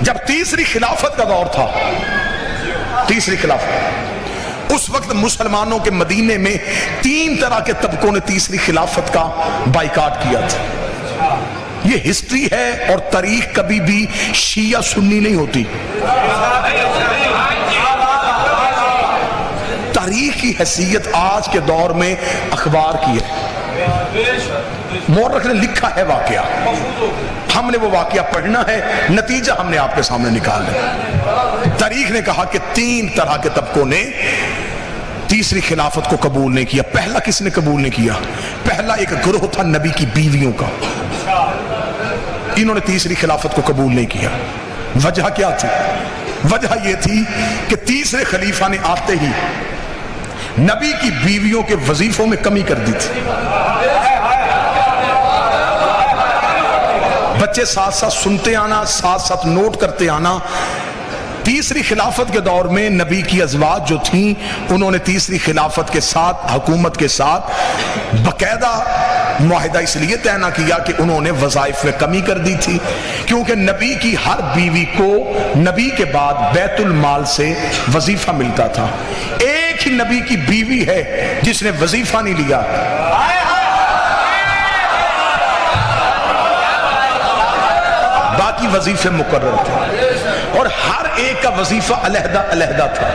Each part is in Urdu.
جب تیسری خلافت کا دور تھا، تیسری خلافت، اس وقت مسلمانوں کے مدینے میں 3 طرح کے طبقوں نے تیسری خلافت کا بائیکاٹ کیا تھا۔ یہ ہسٹری ہے اور تاریخ کبھی بھی شیعہ سنی نہیں ہوتی، تاریخ کی حیثیت آج کے دور میں اخبار کی ہے۔ مورخ نے لکھا ہے واقعہ، ہم نے وہ واقعہ پڑھنا ہے، نتیجہ ہم نے آپ کے سامنے نکالنا ہے۔ تاریخ نے کہا کہ 3 طرح کے طبقوں نے تیسری خلافت کو قبول نہیں کیا۔ پہلا کس نے قبول نہیں کیا؟ پہلا ایک گروہ تھا نبی کی بیویوں کا، انہوں نے تیسری خلافت کو قبول نہیں کیا۔ وجہ کیا تھی؟ وجہ یہ تھی کہ تیسرے خلیفہ نے آتے ہی نبی کی بیویوں کے وظیفوں میں کمی کر دی تھی۔ بچے ساتھ ساتھ سنتے آنا، ساتھ ساتھ نوٹ کرتے آنا۔ تیسری خلافت کے دور میں نبی کی ازواج جو تھیں، انہوں نے تیسری خلافت کے ساتھ، حکومت کے ساتھ باقاعدہ معاہدہ اس لیے طے نہ کیا کہ انہوں نے وظائف میں کمی کر دی تھی، کیونکہ نبی کی ہر بیوی کو نبی کے بعد بیت المال سے وظیفہ ملتا تھا۔ ایک ہی نبی کی بیوی ہے جس نے وظیفہ نہیں لیا، باقی وظیفے مقرر تھے، اور ہر ایک کا وظیفہ علیحدہ علیحدہ تھا۔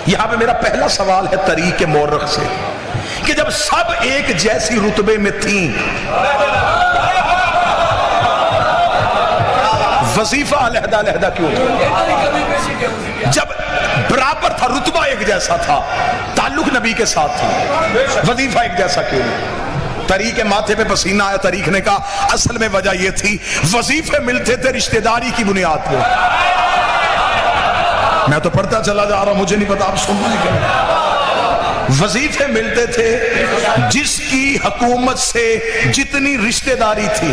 یہاں پہ میرا پہلا سوال ہے تاریخ کے مورخ سے کہ جب سب ایک جیسی رتبے میں تھیں، وظیفہ علیحدہ علیحدہ کیوں تھا؟ جب برابر تھا، رتبہ ایک جیسا تھا، تعلق نبی کے ساتھ تھا، وظیفہ ایک جیسا کیوں نہیں؟ تاریخ کے ماتھے پہ پسینہ آیا۔ تاریخ نے کہا اصل میں وجہ یہ تھی وظیفے ملتے تھے رشتہ داری کی بنیاد پہ۔ میں تو پڑھتا چلا جا رہا ہوں، مجھے نہیں پتا آپ سننا ہے کیا۔ وظیفے ملتے تھے جس کی حکومت سے جتنی رشتہ داری تھی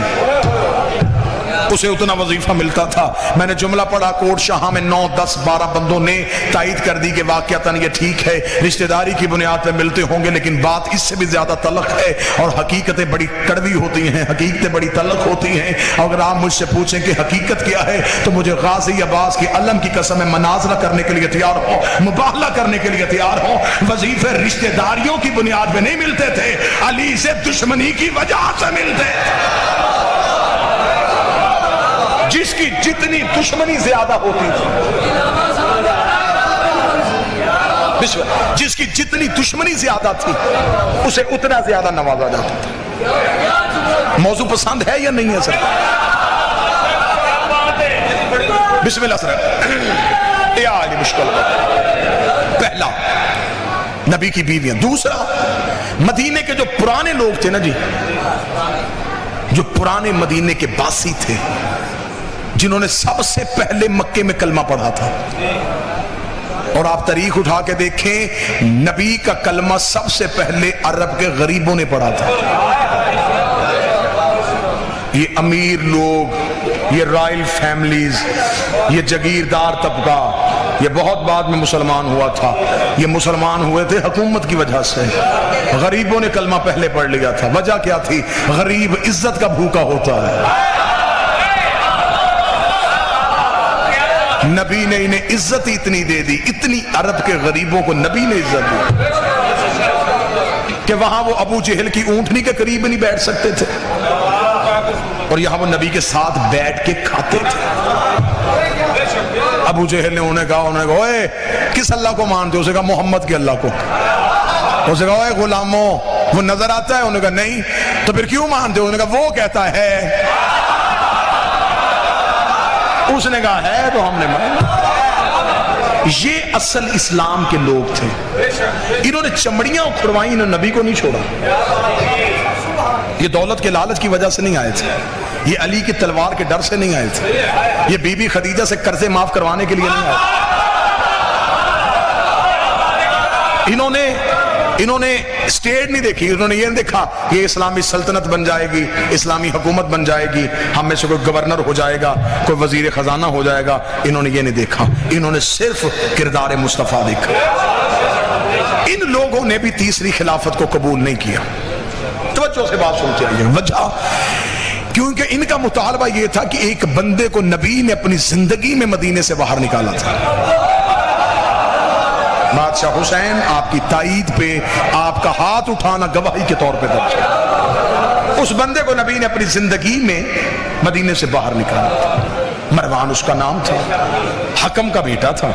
اسے اتنا وظیفہ ملتا تھا۔ میں نے جملہ پڑھا، کوٹ شاہ میں 9 10 12 بندوں نے تائید کر دی کہ واقعتاً یہ ٹھیک ہے، رشتہ داری کی بنیاد پہ ملتے ہوں گے، لیکن بات اس سے بھی زیادہ تلخ ہے اور حقیقتیں بڑی کڑوی ہوتی ہیں، حقیقتیں بڑی تلخ ہوتی ہیں۔ اگر آپ مجھ سے پوچھیں کہ حقیقت کیا ہے تو مجھے غازی عباس کی علم کی قسم ہے، مناظرہ کرنے کے لیے تیار ہو، مباہلہ کرنے کے لیے تیار ہو۔ وظیفے رشتہ داریوں کی بنیاد پہ نہیں ملتے تھے، علی سے دشمنی کی وجہ سے ملتے تھے۔ جس کی جتنی دشمنی زیادہ ہوتی تھی، جس کی جتنی دشمنی زیادہ تھی اسے اتنا زیادہ نوازا جاتا تھا۔ موضوع پسند ہے یا نہیں ہے سر؟ بسم اللہ سر۔ یہ آلی مشکل ہے۔ پہلا نبی کی بیویاں، دوسرا مدینے کے جو پرانے لوگ تھے نا جی، جو پرانے مدینے کے باسی تھے، جنہوں نے سب سے پہلے مکے میں کلمہ پڑھا تھا۔ اور آپ تاریخ اٹھا کے دیکھیں، نبی کا کلمہ سب سے پہلے عرب کے غریبوں نے پڑھا تھا۔ یہ امیر لوگ، یہ رائل فیملیز، یہ جگیردار طبقہ، یہ بہت بعد میں مسلمان ہوا تھا۔ یہ مسلمان ہوئے تھے حکومت کی وجہ سے، غریبوں نے کلمہ پہلے پڑھ لیا تھا۔ وجہ کیا تھی؟ غریب عزت کا بھوکا ہوتا ہے، نبی نے انہیں عزت اتنی دے دی، اتنی عرب کے غریبوں کو نبی نے عزت دی کہ وہاں وہ ابو جہل کی اونٹنی کے قریب نہیں بیٹھ سکتے تھے، اور یہاں وہ نبی کے ساتھ بیٹھ کے کھاتے تھے۔ ابو جہل نے انہیں کہا اوے کس اللہ کو مانتے ہو؟ اسے کہا محمد کے اللہ کو۔ اسے کہا اوے غلاموں وہ نظر آتا ہے؟ انہوں نے کہا نہیں۔ تو پھر کیوں مانتے ہو؟ انہوں نے کہا وہ کہتا ہے۔ اس نے کہا ہے تو ہم نے مانا۔ یہ اصل اسلام کے لوگ تھے، انہوں نے چمڑیاں اکھڑوائیں، انہوں نے نبی کو نہیں چھوڑا۔ یہ دولت کے لالچ کی وجہ سے نہیں آئے تھے، یہ علی کی تلوار کے ڈر سے نہیں آئے تھے، یہ بی بی خدیجہ سے قرضے معاف کروانے کے لیے نہیں آئے۔ انہوں نے اسٹیٹ نہیں دیکھی، انہوں نے یہ نہیں دیکھا کہ یہ اسلامی سلطنت بن جائے گی، اسلامی حکومت بن جائے گی، ہم میں سے کوئی گورنر ہو جائے گا، کوئی وزیر خزانہ ہو جائے گا، انہوں نے یہ نہیں دیکھا۔ انہوں نے صرف کردار مصطفیٰ دیکھا۔ ان لوگوں نے بھی تیسری خلافت کو قبول نہیں کیا۔ توجہ سے بات سنتے آئیے۔ وجہ کیونکہ ان کا مطالبہ یہ تھا کہ ایک بندے کو نبی نے اپنی زندگی میں مدینے سے باہر نکالا تھا. بادشاہ حسین آپ کی تائید پہ آپ کا ہاتھ اٹھانا گواہی کے طور پہ درج ہے. اس بندے کو نبی نے اپنی زندگی میں مدینے سے باہر نکالا تھا. مروان اس کا نام تھا, حکم کا بیٹا تھا.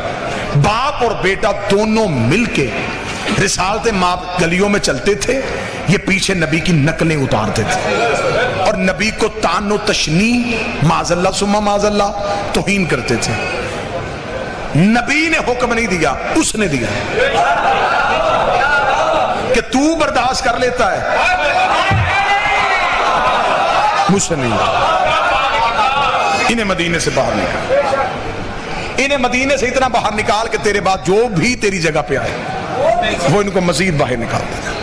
باپ اور بیٹا دونوں مل کے رسالت ماپ گلیوں میں چلتے تھے, یہ پیچھے نبی کی نقلیں اتارتے تھے اور نبی کو طعن و تشنیع معاذ اللہ ثم معاذ اللہ توہین کرتے تھے. نبی نے حکم نہیں دیا, اس نے دیا کہ تو برداشت کر لیتا ہے, مجھ سے نہیں. انہیں مدینے سے باہر نکال, انہیں مدینے سے اتنا باہر نکال کہ تیرے بعد جو بھی تیری جگہ پہ آئے وہ ان کو مزید باہر نکال دے.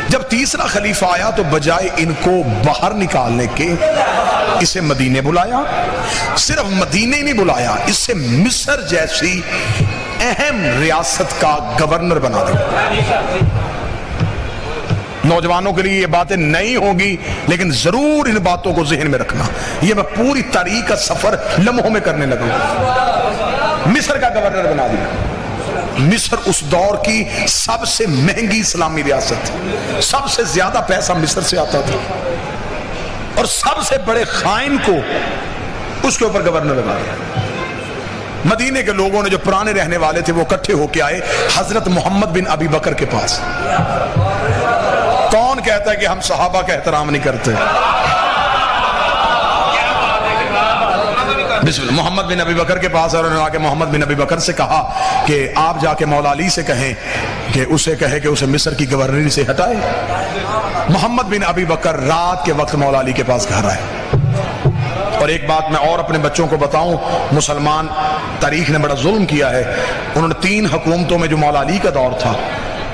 جب تیسرا خلیفہ آیا تو بجائے ان کو باہر نکالنے کے اسے مدینے بلایا. صرف مدینے نہیں بلایا, اس سے مصر جیسی اہم ریاست کا گورنر بنا دیا. نوجوانوں کے لیے یہ باتیں نہیں ہوگی لیکن ضرور ان باتوں کو ذہن میں رکھنا. یہ میں پوری تاریخ کا سفر لمحوں میں کرنے لگا ہوں. مصر کا گورنر بنا دیا. مصر اس دور کی سب سے مہنگی اسلامی ریاست تھی. سب سے زیادہ پیسہ مصر سے آتا تھا اور سب سے بڑے خائن کو اس کے اوپر گورنر بنا دیا. مدینے کے لوگوں نے جو پرانے رہنے والے تھے وہ اکٹھے ہو کے آئے حضرت محمد بن ابی بکر کے پاس. کون کہتا ہے کہ ہم صحابہ کا احترام نہیں کرتے؟ بسم اللہ. محمد بن ابی بکر کے پاس اور انہوں نے آ کے محمد بن ابی بکر سے کہا کہ آپ جا کے مولا علی سے کہیں کہ اسے کہے کہ اسے مصر کی گورنری سے ہٹائے. محمد بن ابی بکر رات کے وقت مولا علی کے پاس گھر آئے. اور ایک بات میں اور اپنے بچوں کو بتاؤں, مسلمان تاریخ نے بڑا ظلم کیا ہے. انہوں نے 3 حکومتوں میں جو مولا علی کا دور تھا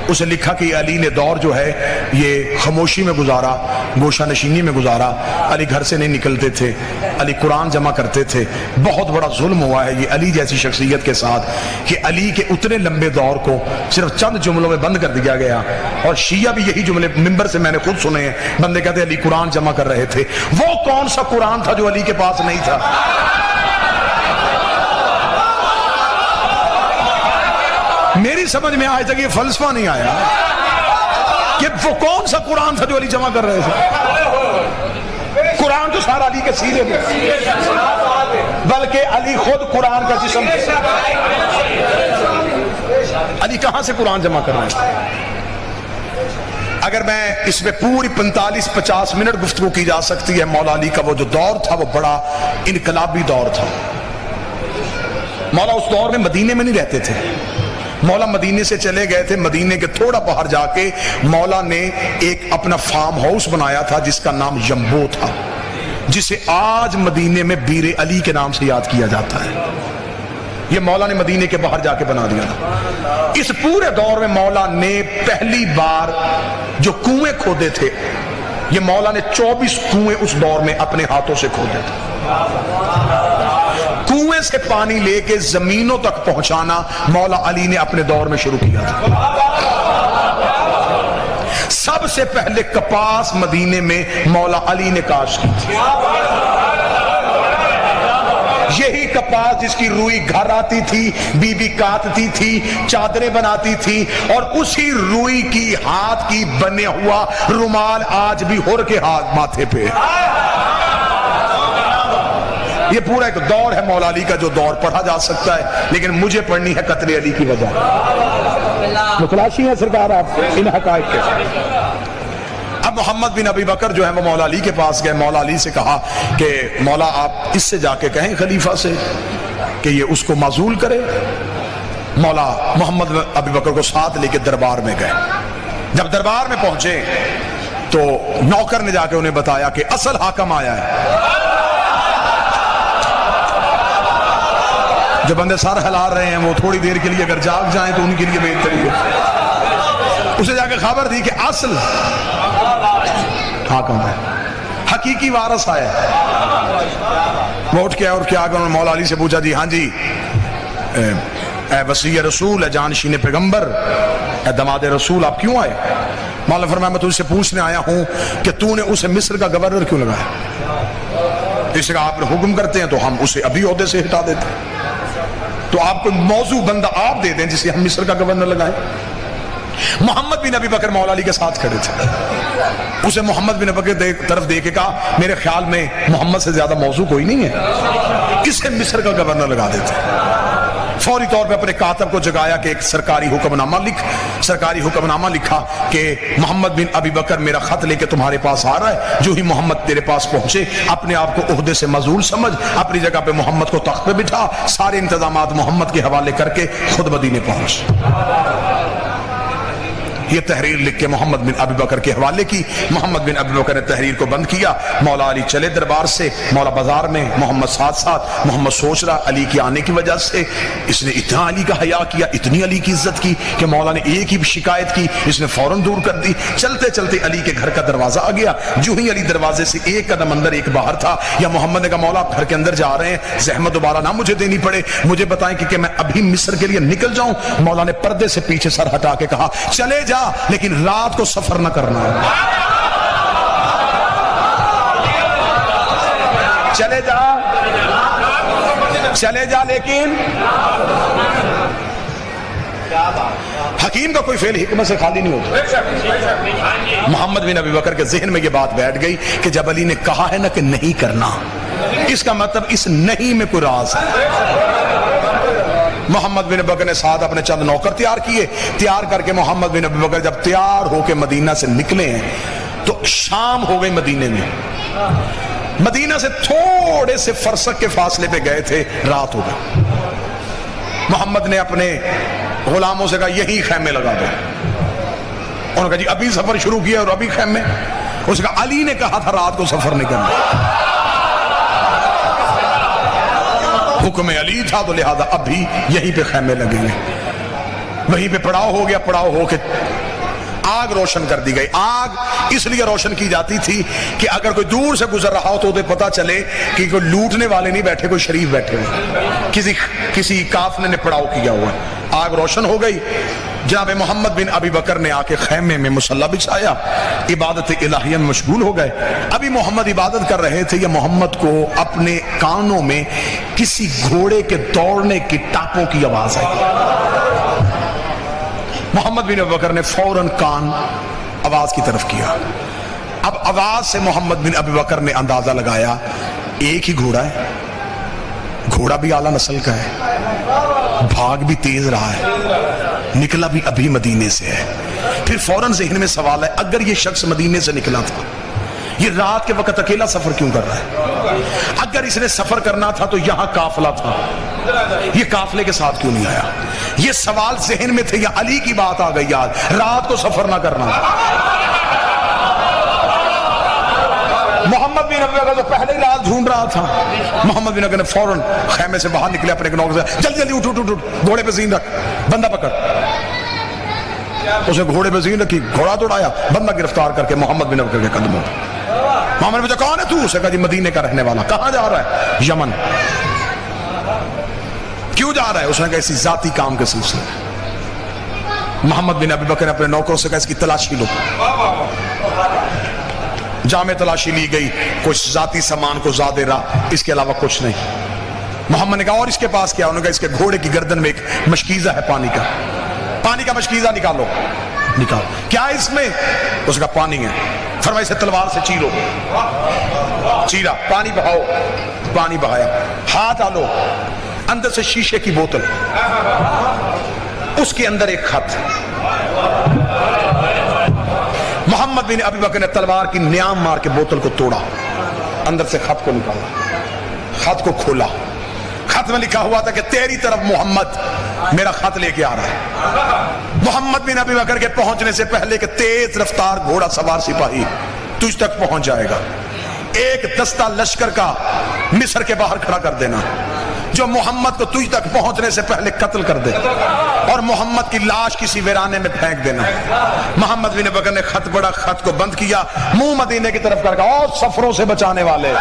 اسے لکھا کہ علی نے دور جو ہے یہ خاموشی میں گزارا, گوشہ نشینی میں گزارا. علی گھر سے نہیں نکلتے تھے, علی قرآن جمع کرتے تھے. بہت بڑا ظلم ہوا ہے یہ علی جیسی شخصیت کے ساتھ کہ علی کے اتنے لمبے دور کو صرف چند جملوں میں بند کر دیا گیا. اور شیعہ بھی یہی جملے ممبر سے میں نے خود سنے ہیں, بندے کہتے ہیں علی قرآن جمع کر رہے تھے. وہ کون سا قرآن تھا جو علی کے پاس نہیں تھا؟ میری سمجھ میں آج تک یہ فلسفہ نہیں آیا کہ وہ کون سا قرآن تھا جو علی جمع کر رہے تھے. قرآن تو سارا علی کے سینے میں, بلکہ علی خود قرآن کا جسم تھا. علی کہاں سے قرآن جمع کر رہے تھے؟ اگر میں اس میں پوری 45-50 منٹ گفتگو کی جا سکتی ہے. مولا علی کا وہ جو دور تھا وہ بڑا انقلابی دور تھا. مولا اس دور میں مدینے میں نہیں رہتے تھے, مولا مدینے سے چلے گئے تھے. مدینے کے تھوڑا باہر جا کے مولا نے ایک اپنا فارم ہاؤس بنایا تھا جس کا نام یمبو تھا, جسے آج مدینے میں بیر علی کے نام سے یاد کیا جاتا ہے. یہ مولا نے مدینے کے باہر جا کے بنا دیا تھا. اس پورے دور میں مولا نے پہلی بار جو کنویں کھودے تھے, یہ مولا نے 24 کنویں اس دور میں اپنے ہاتھوں سے کھودے تھے. کنویں سے پانی لے کے زمینوں تک پہنچانا مولا علی نے اپنے دور میں شروع کیا تھا. سب سے پہلے کپاس مدینے میں مولا علی نے کاشت کی تھی. یہی کپاس جس کی روئی گھر آتی تھی, بی بی کاٹتی تھی, چادریں بناتی تھی, اور اسی روئی کی ہاتھ کی بنے ہوا رومال آج بھی ہور کے ہاتھ ماتھے پہ. یہ پورا ایک دور ہے مولا علی کا جو دور پڑھا جا سکتا ہے, لیکن مجھے پڑھنی ہے قتل علی کی وجہ. متلاشی ہے سرکار آپ ان حقائق کے. اب محمد بن ابی بکر جو ہے وہ مولا علی کے پاس گئے. مولا علی سے کہا کہ مولا آپ اس سے جا کے کہیں خلیفہ سے کہ یہ اس کو معزول کرے. مولا محمد بن ابی بکر کو ساتھ لے کے دربار میں گئے. جب دربار میں پہنچے تو نوکر نے جا کے انہیں بتایا کہ اصل حاکم آیا ہے. جو بندے سر ہلا رہے ہیں وہ تھوڑی دیر کے لیے اگر جاگ جائیں تو ان کے لیے بہتر ہے. اسے جا کے خبر دی کہ اصل حاکم ہے, حقیقی وارث آیا. وہ اٹھ کے اور کیا کہ انہوں نے مولا علی سے پوچھا, جی ہاں جی اے وصی رسول, اے جانشین پیغمبر, اے دماد رسول, آپ کیوں آئے؟ مولا فرمایا میں تجھ سے پوچھنے آیا ہوں کہ تو نے اسے مصر کا گورنر کیوں لگایا. اس کا آپ حکم کرتے ہیں تو ہم اسے ابھی عہدے سے ہٹا دیتے ہیں. تو آپ کو موضوع بندہ آپ دے دیں جسے ہم مصر کا گورنر لگائیں. محمد بن ابی بکر مولا علی کے ساتھ کھڑے تھے. اسے محمد بن ابی بکر طرف دیکھ کے کہا میرے خیال میں محمد سے زیادہ موضوع کوئی نہیں ہے, اسے مصر کا گورنر لگا دیتے. فوری طور پہ اپنے کاتب کو جگایا کہ ایک سرکاری حکم نامہ لکھا کہ محمد بن ابی بکر میرا خط لے کے تمہارے پاس آ رہا ہے. جو ہی محمد تیرے پاس پہنچے اپنے آپ کو عہدے سے معزول سمجھ, اپنی جگہ پہ محمد کو تخت پہ بٹھا, سارے انتظامات محمد کے حوالے کر کے خود مدینے پہنچ. یہ تحریر لکھ کے محمد بن ابی بکر کے حوالے کی. محمد بن ابی بکر نے تحریر کو بند کیا. مولا علی چلے دربار سے. مولا بازار میں, محمد ساتھ. محمد سوچ رہا علی کے آنے کی وجہ سے اس نے اتنا علی کا حیا کیا, اتنی علی کی عزت کی کہ مولا نے ایک ہی شکایت کی, اس نے فوراً دور کر دی. چلتے چلتے علی کے گھر کا دروازہ آ گیا. جو ہی علی دروازے سے ایک قدم اندر ایک باہر تھا, یا محمد نے کہا مولا گھر کے اندر جا رہے ہیں, زحمت دوبارہ نہ مجھے دینی پڑے, مجھے بتائیں کہ میں ابھی مصر کے لیے نکل جاؤں. مولا نے پردے سے پیچھے سر ہٹا کے کہا چلے جا, لیکن رات کو سفر نہ کرنا. چلے جا لیکن حکیم کا کوئی فعل حکمت سے خالی نہیں ہوتا. محمد بن ابی بکر کے ذہن میں یہ بات بیٹھ گئی کہ جب علی نے کہا ہے نا کہ نہیں کرنا, اس کا مطلب اس نہیں میں کوئی راز ہے. محمد بن ابی بکر نے ساتھ اپنے چند نوکر تیار کر کے محمد بن ابی بکر جب تیار ہو کے مدینہ سے نکلے ہیں تو شام ہو گئی. مدینہ سے تھوڑے سے فرسخ کے فاصلے پہ گئے تھے, رات ہو گئی. محمد نے اپنے غلاموں سے کہا یہی خیمے لگا دو. انہوں نے کہا جی ابھی سفر شروع کیا اور ابھی خیمے. اس نے کہا علی نے کہا تھا رات کو سفر نہیں کرنا, حکم علی تھا, تو لہذا ابھی یہیں پہ خیمے لگیں گے. وہیں پہ پڑاؤ ہو گیا. پڑاؤ ہو کے آگ روشن کر دی گئی. آگ اس لیے روشن کی جاتی تھی کہ اگر کوئی دور سے گزر رہا ہو تو اسے پتا چلے کہ کوئی لوٹنے والے نہیں بیٹھے, کوئی شریف بیٹھے ہوئے, کسی قافلے نے پڑاؤ کیا ہوا. آگ روشن ہو گئی. جناب محمد بن ابی بکر نے آ کے خیمے میں مصلی بچھایا, عبادت الہیہ میں مشغول ہو گئے. ابھی محمد عبادت کر رہے تھے, یا محمد کو اپنے کانوں میں کسی گھوڑے کے دوڑنے کی ٹاپوں کی آواز آئی. محمد بن ابی بکر نے فوراً کان آواز کی طرف کیا. اب آواز سے محمد بن ابی بکر نے اندازہ لگایا ایک ہی گھوڑا ہے, گھوڑا بھی اعلیٰ نسل کا ہے, بھاگ بھی تیز رہا ہے, نکلا بھی ابھی مدینے سے ہے. پھر فوراً ذہن میں سوال ہے اگر یہ شخص مدینے سے نکلا تھا, یہ رات کے وقت اکیلا سفر کیوں کر رہا ہے؟ اگر اس نے سفر کرنا تھا تو یہاں قافلہ تھا, یہ قافلے کے ساتھ کیوں نہیں آیا؟ یہ سوال ذہن میں تھے, یا علی کی بات آ گئی یاد, رات کو سفر نہ کرنا. محمد بن ابی بکر تو پہلے ہی راز ڈھونڈ رہا تھا. محمد بن ابی بکر نے فوراً خیمے سے باہر نکلے, اپنے نوکر سے جلدی جلدی اٹھ, گھوڑے پہ زین رکھ, بندہ پکڑ. اس نے گھوڑے پہ زین رکھی, گھوڑا دوڑایا, بندہ گرفتار کر کے محمد بن ابی بکر کے قدموں. محمد نے پوچھا کون ہے تو؟ اسے کہا جی مدینے کا رہنے والا. کہاں جا رہا ہے؟ یمن. کیوں جا رہا ہے؟ اس نے کہا اسی ذاتی کام کے سلسلے. محمد بن ابی بکر نے اپنے نوکروں سے کہا اس کی تلاشی لو. جامع تلاشی لی گئی, کچھ ذاتی سامان کو زیادہ رہا, اس کے علاوہ کچھ نہیں. محمد نے کہا اور اس کے پاس کیا؟ انہوں نے کہا اس کے گھوڑے کی گردن میں ایک مشکیزہ ہے پانی کا مشکیزہ نکالو. کیا اس میں؟ اس کا پانی ہے. فرمایا اسے تلوار سے چیرو. چیرا, پانی بہاؤ, پانی بہایا. ہاتھ ڈالو, اندر سے شیشے کی بوتل, اس کے اندر ایک خط. محمد بن ابی بکر نے تلوار کی نیام مار کے بوتل کو توڑا, اندر سے خط کو نکالا, خط کو کھولا. خط میں لکھا ہوا تھا کہ تیری طرف محمد میرا خط لے کے آ رہا ہے. محمد بن ابی بکر کے پہنچنے سے پہلے کہ تیز رفتار گھوڑا سوار سپاہی تجھ تک پہنچ جائے گا. ایک دستہ لشکر کا مصر کے باہر کھڑا کر دینا جو محمد کو تجھ تک پہنچنے سے پہلے قتل کر دے, اور محمد کی لاش کسی ویرانے میں پھینک دینا. محمد بن ابی بکر نے خط پڑھا, خط کو بند کیا, منہ مدینے کی طرف کر کے, اور سفروں سے بچانے والے,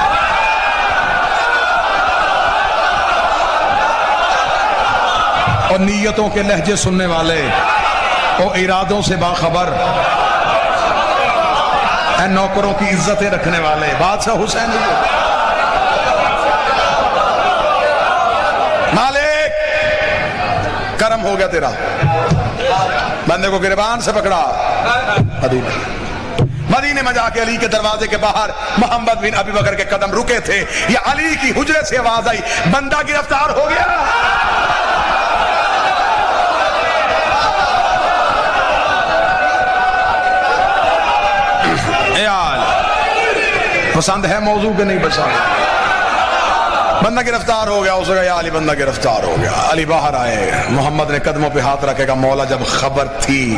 اور نیتوں کے لہجے سننے والے, اور ارادوں سے باخبر, اے نوکروں کی عزتیں رکھنے والے, بادشاہ حسین کرم ہو گیا تیرا، بندے کو گریبان سے پکڑا، مدینے میں جا کے علی کے دروازے کے باہر محمد بن ابی بکر کے قدم رکے تھے، یہ علی کی حجرے سے آواز آئی، بندہ گرفتار ہو گیا۔ پسند ہے موضوع کے نہیں بچا، بندہ گرفتار ہو گیا، اس نے کہا یا علی بندہ گرفتار ہو گیا۔ علی باہر آئے، محمد نے قدموں پہ ہاتھ رکھے گا، مولا جب خبر تھی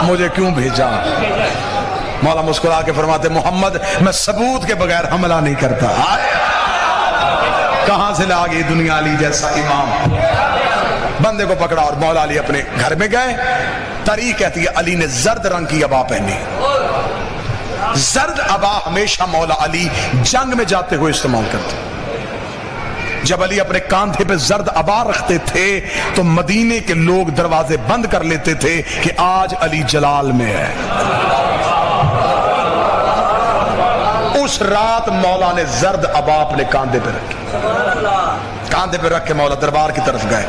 مجھے کیوں بھیجا؟ مولا مسکرا کے فرماتے محمد میں ثبوت کے بغیر حملہ نہیں کرتا۔ کہاں سے لا گئی دنیا علی جیسا امام؟ بندے کو پکڑا اور مولا علی اپنے گھر میں گئے۔ تاریخ کہتی ہے علی نے زرد رنگ کی عبا پہنی، زرد عبا ہمیشہ مولا علی جنگ میں جاتے ہوئے استعمال کرتے۔ جب علی اپنے کاندھے پہ زرد عبا رکھتے تھے تو مدینے کے لوگ دروازے بند کر لیتے تھے کہ آج علی جلال میں ہے۔ اس رات مولا نے زرد عبا اپنے کاندھے پہ رکھی، کاندھے پہ رکھ کے مولا دربار کی طرف گئے۔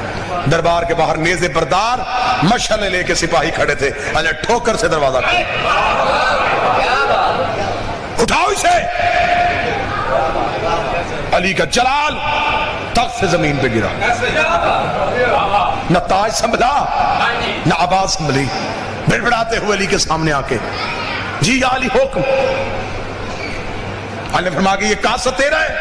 دربار کے باہر نیزے بردار مشعلیں لے کے سپاہی کھڑے تھے، علی ٹھوکر سے دروازہ کھولا، اٹھاؤ اسے۔ علی کا جلال تخت سے زمین پہ گرا، نہ تاج سنبھلا نہ عبا سنبھلی، بڑبڑاتے ہوئے علی کے سامنے آ کے جی یا علی حکم۔ علی نے فرمایا کہ یہ کاسہ تیرا ہے؟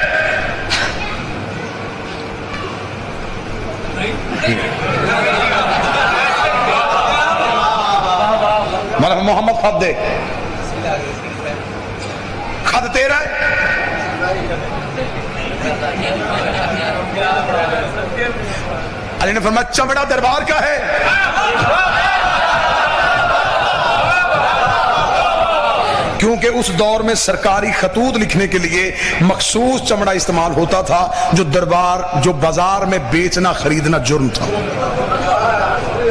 محمد خط دے، خط تیرا ہے؟ علی نے فرمایا چمڑا دربار کا ہے۔ کیونکہ اس دور میں سرکاری خطوط لکھنے کے لیے مخصوص چمڑا استعمال ہوتا تھا جو بازار میں بیچنا خریدنا جرم تھا۔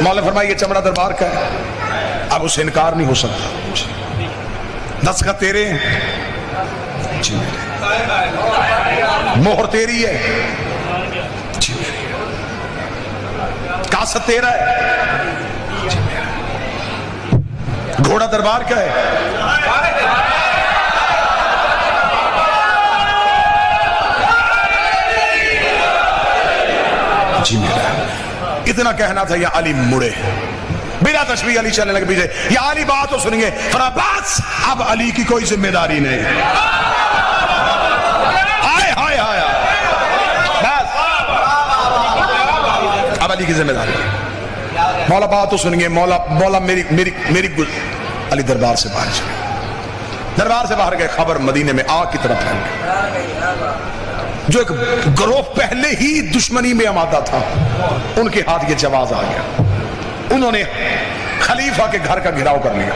مولا نے فرمایا یہ چمڑا دربار کا ہے، اب اسے انکار نہیں ہو سکتا۔ دستخط تیرے ہیں؟ جی مہر تیری ہے؟ جی کاسہ تیرا ہے؟ جی گھوڑا دربار کا ہے؟ جی میرا۔ اتنا کہنا تھا یا علی مڑے، بلا تشبیہ علی چلنے لگے پیچھے، یا علی بات تو سنیں گے، فرمایا بس اب علی کی کوئی ذمہ داری نہیں، ہائے ہائے ہائے بس اب علی کی ذمہ داری۔ مولا بات تو سنیں گے، مولا میری علی دربار سے باہر چلے، دربار سے باہر گئے، خبر مدینے میں آگ کی طرف پھیل گئی۔ جو ایک گروہ پہلے ہی دشمنی میں آمادہ تھا ان کے ہاتھ یہ جواز آ گیا، انہوں نے خلیفہ کے گھر کا گھراؤ کر لیا۔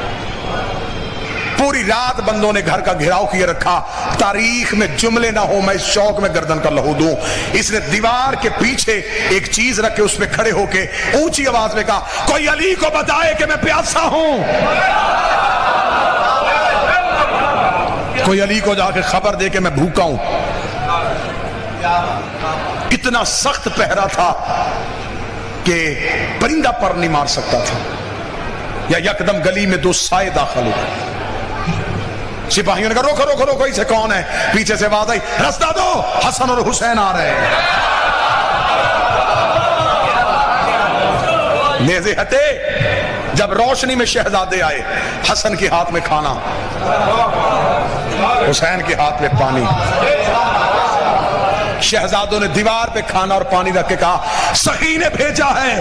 پوری رات بندوں نے گھر کا گھراؤ کیے رکھا، تاریخ میں جملے نہ ہو میں اس شوق میں گردن کا لہو دوں۔ اس نے دیوار کے پیچھے ایک چیز رکھ کے اس پہ کھڑے ہو کے اونچی آواز میں کہا کوئی علی کو بتائے کہ میں پیاسا ہوں، کوئی علی کو جا کے خبر دے کہ میں بھوکا ہوں۔ اتنا سخت پہرا تھا کہ پرندہ پر نہیں مار سکتا تھا، یا یکدم گلی میں دو سائے داخل ہو گئے۔ سپاہیوں نے کہا روکو روکو روکو، اسے کون ہے؟ پیچھے سے آواز آئی رستہ دو، حسن اور حسین آ رہے ہیں۔ نیزے ہٹے، جب روشنی میں شہزادے آئے، حسن کے ہاتھ میں کھانا، حسین کے ہاتھ میں پانی۔ شہزادوں نے دیوار پہ کھانا اور پانی رکھ کے کہا سخی نے بھیجا ہے۔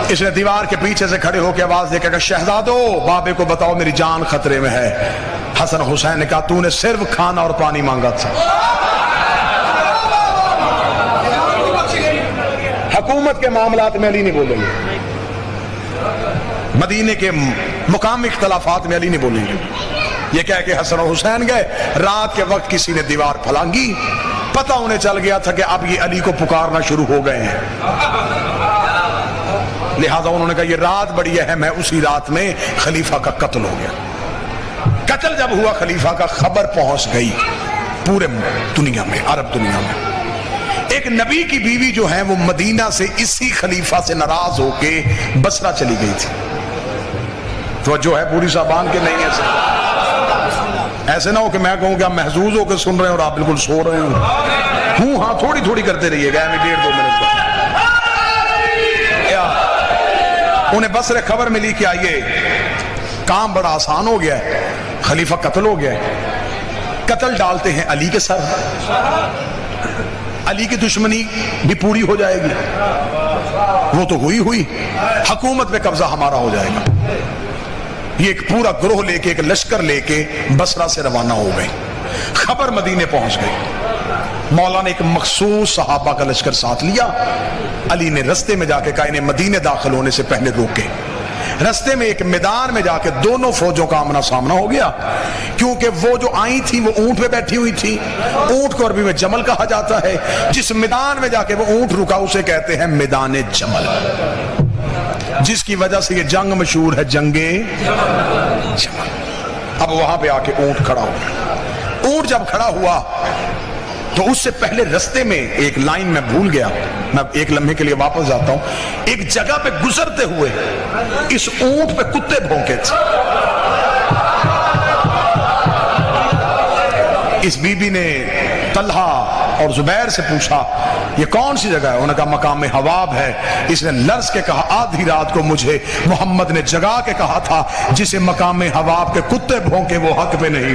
اس نے دیوار کے پیچھے سے کھڑے ہو کے آواز دے کے کہا شہزادو بابے کو بتاؤ میری جان خطرے میں ہے۔ حسن حسین نے کہا تو نے صرف کھانا اور پانی مانگا تھا۔ حکومت کے معاملات میں علی نہیں بولیں گے، مدینے کے مقامی اختلافات میں علی نہیں بولیں گے۔ یہ کہہ کہ حسن اور حسین گئے، رات کے وقت کسی نے دیوار پھلانگی، پتہ انہیں چل گیا تھا کہ اب یہ علی کو پکارنا شروع ہو گئے ہیں، لہذا انہوں نے کہا یہ رات بڑی اہم ہے۔ اسی رات میں خلیفہ کا قتل ہو گیا۔ قتل جب ہوا خلیفہ کا خبر پہنچ گئی، پورے دنیا میں، عرب دنیا میں۔ ایک نبی کی بیوی جو ہے وہ مدینہ سے اسی خلیفہ سے ناراض ہو کے بصرہ چلی گئی تھی۔ تو جو ہے پوری صاحبان کے نہیں ایسے نہ ہو کہ میں کہوں کہ آپ محظوظ ہو کے سن رہے ہیں اور آپ بالکل سو رہے ہوں ہاں تھوڑی تھوڑی کرتے رہیے گا، 1.5-2 منٹ پر۔ انہیں بصرے خبر ملی کہ آئیے کام بڑا آسان ہو گیا ہے، خلیفہ قتل ہو گیا ہے، قتل ڈالتے ہیں علی کے سر، علی کی دشمنی بھی پوری ہو جائے گی، وہ تو ہوئی حکومت پہ قبضہ ہمارا ہو جائے گا۔ یہ ایک پورا گروہ لے کے، ایک لشکر لے کے بصرہ سے روانہ ہو گئے، خبر مدینے پہنچ گئی۔ مولا نے ایک مخصوص صحابہ کا لشکر ساتھ لیا، علی نے رستے میں جا کے کہا انہیں مدینے داخل ہونے سے پہلے روکے۔ رستے میں ایک میدان میں جا کے دونوں فوجوں کا آمنا سامنا ہو گیا، کیونکہ وہ جو آئی تھی وہ اونٹ پہ بیٹھی ہوئی تھی، اونٹ کو عربی میں جمل کہا جاتا ہے، جس میدان میں جا کے وہ اونٹ رکا اسے کہتے ہیں میدان جمل، جس کی وجہ سے یہ جنگ مشہور ہے، جنگ جمل۔ اب وہاں پہ آ کے اونٹ کھڑا ہوا، اونٹ جب کھڑا ہوا تو اس سے پہلے رستے میں ایک لائن میں بھول گیا، میں ایک لمحے کے لیے واپس جاتا ہوں، ایک جگہ پہ گزرتے ہوئے اس اونٹ پہ کتے بھونکے تھے۔ اس بی بی نے طلحہ اور زبیر سے پوچھا یہ کون سی جگہ ہے؟ انہوں نے کہا مقام حواب ہے۔ اس نے لرز کے کہا آدھی رات کو مجھے محمد نے جگا کے کہا تھا جسے مقام حواب کے کتے بھونکے وہ حق پہ نہیں۔